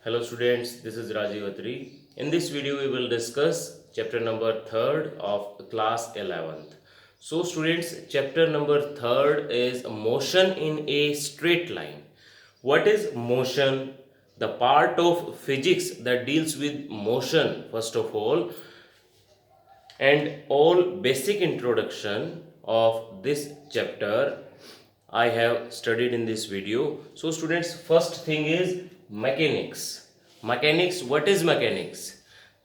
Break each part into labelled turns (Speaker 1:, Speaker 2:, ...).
Speaker 1: Hello students, this is Rajiv Atri. In this video we will discuss chapter number 3rd of class 11th. So students, chapter number 3rd is motion in a straight line. What is motion? The part of physics that deals with motion first of all, and all basic introduction of this chapter I have studied in this video. So students, first thing is mechanics. Mechanics, what is mechanics?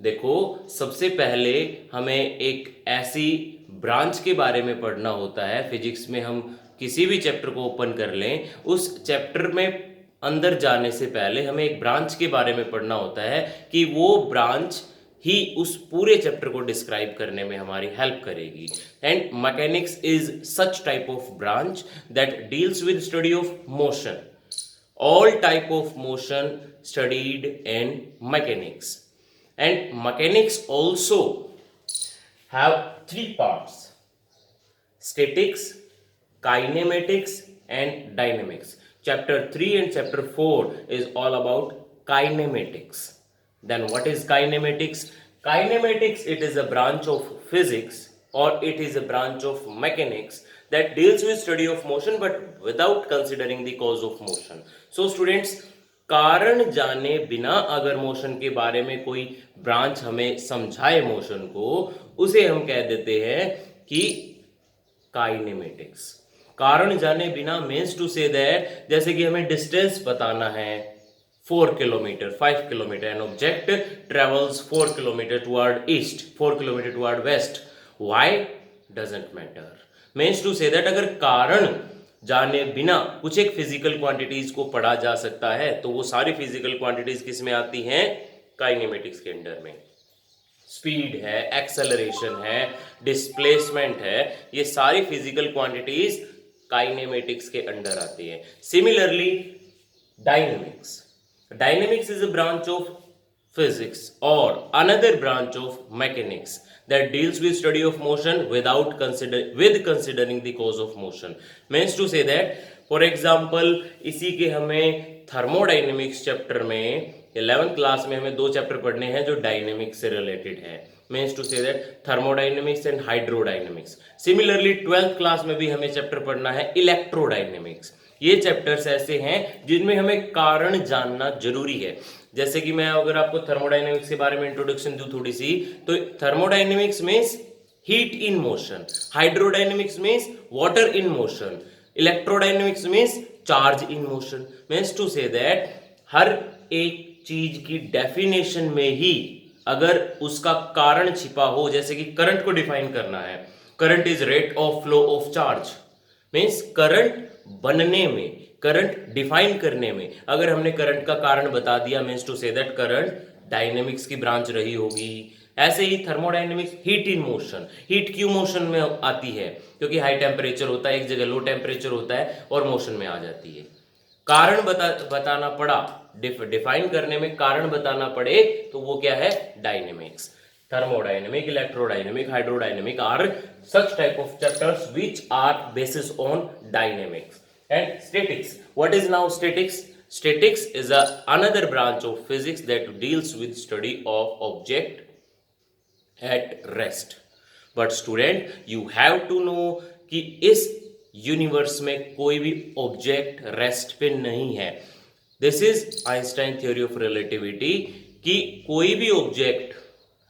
Speaker 1: देखो, सबसे पहले हमें एक ऐसी branch के बारे में पढ़ना होता है. फिजिक्स में हम किसी भी चैप्टर को ओपन कर लें, उस चैप्टर में अंदर जाने से पहले हमें एक ब्रांच के बारे में पढ़ना होता है कि वो ब्रांच ही उस पूरे चैप्टर को डिस्क्राइब करने में हमारी हेल्प करेगी. And mechanics is such type of branch that deals with study of motion. All type of motion studied in mechanics, and mechanics also have three parts: statics, kinematics and dynamics. Chapter 3 and chapter 4 is all about kinematics. Then what is kinematics? Kinematics, it is a branch of physics, or it is a branch of mechanics that deals with study of motion but without considering the cause of motion. So students, कारण जाने बिना अगर motion के बारे में कोई branch हमें समझाए मोशन को, उसे हम कह देते हैं कि काइनेमेटिक्स. कारण जाने बिना मीन्स टू से दैट, जैसे कि हमें डिस्टेंस बताना है 4 kilometre, 5 kilometre, an object travels 4 kilometre toward east, 4 kilometre toward west. Why? Doesn't matter. Means to say that अगर कारण जाने बिना कुछ एक फिजिकल क्वांटिटीज को पढ़ा जा सकता है, तो वो सारी फिजिकल क्वांटिटीज किस में आती हैं? काइनेमेटिक्स के अंडर में. स्पीड है, एक्सेलरेशन है, डिस्प्लेसमेंट है, ये सारी फिजिकल क्वांटिटीज काइनेमेटिक्स के अंडर आती है. Similarly dynamics. Dynamics is a branch of physics or another branch of mechanics that deals with study of motion without considering the cause of motion. Means to say that, for example, इसी के हमें thermodynamics chapter में 11th class में हमें 2 chapter पढ़ने हैं जो dynamics से रिलेटेड है. Means to say that thermodynamics and hydrodynamics. Similarly 12th class में भी हमें चैप्टर पढ़ना है इलेक्ट्रोडाइनमिक्स. ये चैप्टर्स ऐसे हैं जिनमें हमें कारण जानना जरूरी है. जैसे कि मैं अगर आपको थर्मोडायनेमिक्स के बारे में इंट्रोडक्शन दूं थोड़ी सी, तो thermodynamics means heat in motion, hydrodynamics means water in motion, electrodynamics means charge in motion. Means to say that हर एक चीज की डेफिनेशन में ही अगर उसका कारण छिपा हो, जैसे कि करंट को डिफाइन करना है, current is rate of flow of charge. Means current बनने में, करंट डिफाइन करने में अगर हमने करंट का कारण बता दिया, means to say that current dynamics की ब्रांच रही होगी. ऐसे ही thermodynamics heat in motion. Heat क्यों मोशन में आती है? क्योंकि हाई टेम्परेचर होता है एक जगह, लो टेम्परेचर होता है और मोशन में आ जाती है. कारण बताना पड़ा, डिफाइन करने में कारण बताना पड़े, तो वो क्या है? Dynamics. Thermodynamic, electrodynamic, hydrodynamic are such type of chapters which are basis on dynamics. And statics. What is now statics? Statics is another branch of physics that deals with study of object at rest. But student, you have to know कि इस universe में कोई भी object rest पे नहीं है. This is Einstein theory of relativity कि कोई भी ऑब्जेक्ट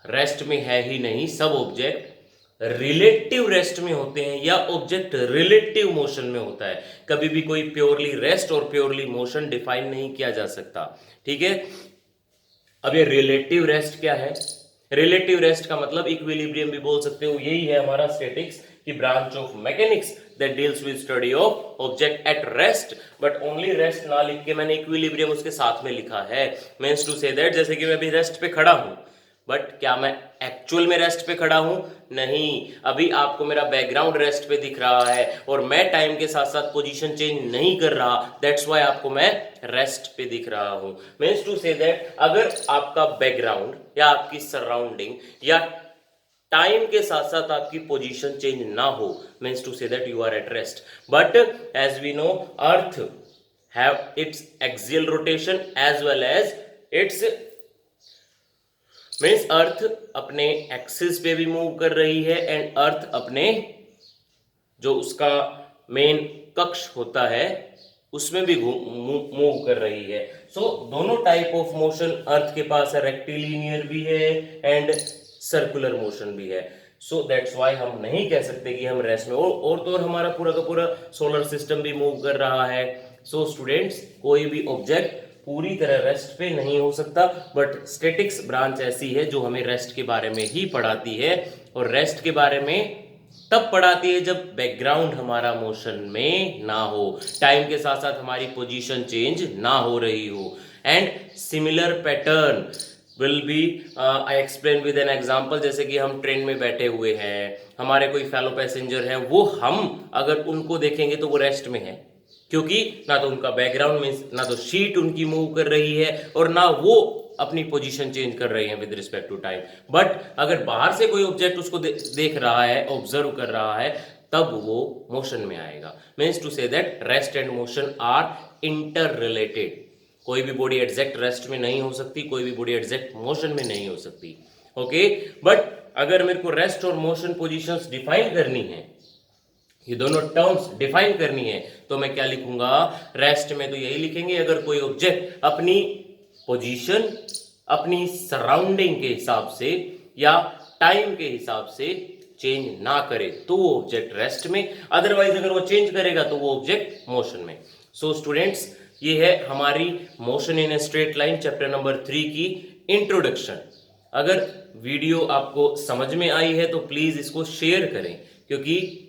Speaker 1: रेस्ट में है ही नहीं. सब ऑब्जेक्ट रिलेटिव रेस्ट में होते हैं या ऑब्जेक्ट रिलेटिव मोशन में होता है. कभी भी कोई प्योरली रेस्ट और प्योरली मोशन डिफाइन नहीं किया जा सकता. ठीक है. अब ये रिलेटिव रेस्ट क्या है? रिलेटिव रेस्ट का मतलब इक्विलिब्रियम भी बोल सकते हो. यही है हमारा स्टैटिक्स की branch of mechanics that deals with study of object at rest, but only rest ना लिख के मैंने इक्विलिब्रियम उसके साथ में लिखा है. means to say that, जैसे कि मैं अभी रेस्ट पे खड़ा हूं, बट क्या मैं एक्चुअल में रेस्ट पे खड़ा हूं? नहीं. अभी आपको मेरा बैकग्राउंड रेस्ट पे दिख रहा है और मैं टाइम के साथ साथ पोजीशन चेंज नहीं कर रहा, दैट्स व्हाई आपको मैं रेस्ट पे दिख रहा हूं. मीन्स टू से दैट अगर आपका बैकग्राउंड या आपकी सराउंडिंग या टाइम के साथ साथ आपकी पोजीशन चेंज ना हो, means to say that you are at rest. But as we know, earth have its axial rotation as well as it's means earth अपने एक्सिस पे भी मूव कर रही है एंड अर्थ अपने जो उसका मेन कक्ष होता है उसमें भी मूव कर रही है। सो दोनों टाइप ऑफ मोशन अर्थ के पास है, रेक्टिलिनियर भी है एंड सर्कुलर मोशन भी है। सो दैट्स वाई हम नहीं कह सकते कि हम रेस्ट में, और तो और हमारा पूरा का पूरा सोलर सिस्टम भी मूव कर रहा है। सो स्टूडेंट्स, कोई भी ऑब्जेक्ट पूरी तरह रेस्ट पे नहीं हो सकता, बट स्टैटिक्स ब्रांच ऐसी है जो हमें रेस्ट के बारे में ही पढ़ाती है, और रेस्ट के बारे में तब पढ़ाती है जब बैकग्राउंड हमारा मोशन में ना हो, टाइम के साथ साथ हमारी पोजीशन चेंज ना हो रही हो। And similar pattern will be I explain with an example. जैसे कि हम ट्रेन में बैठे हुए हैं, हमारे कोई फेलो पैसेंजर हैं, वो हम अगर उनको देखेंगे तो वो रेस्ट में है, क्योंकि ना तो उनका बैकग्राउंड में, ना तो शीट उनकी मूव कर रही है और ना वो अपनी पोजीशन चेंज कर रहे हैं with respect to time. But अगर बाहर से कोई ऑब्जेक्ट उसको देख रहा है, ऑब्जर्व कर रहा है, तब वो मोशन में आएगा। Means to say that rest and motion are inter related. कोई भी बॉडी एग्जैक्ट रेस्ट में नहीं हो सकती, कोई भी बॉडी एग्जैक्ट मोशन में नहीं हो सकती। ओके, बट अगर मेरे को रेस्ट और मोशन पोजीशंस डिफाइन करनी है, ये दोनों टर्म्स डिफाइन करनी है, तो मैं क्या लिखूंगा? रेस्ट में तो यही लिखेंगे, अगर कोई ऑब्जेक्ट अपनी पोजीशन अपनी सराउंडिंग के हिसाब से या टाइम के हिसाब से चेंज ना करे तो वो ऑब्जेक्ट रेस्ट में, अदरवाइज अगर वो चेंज करेगा तो वो ऑब्जेक्ट मोशन में। सो स्टूडेंट्स, ये है हमारी motion in a straight line chapter number 3 की इंट्रोडक्शन। अगर वीडियो आपको समझ में आई है तो प्लीज इसको शेयर करें, क्योंकि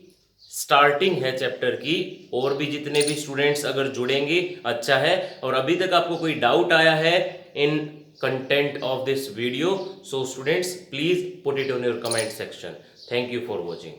Speaker 1: स्टार्टिंग है चैप्टर की, और भी जितने भी स्टूडेंट्स अगर जुड़ेंगे अच्छा है। और अभी तक आपको कोई डाउट आया है इन content of this video, so students please put it on your comment section. Thank you for watching.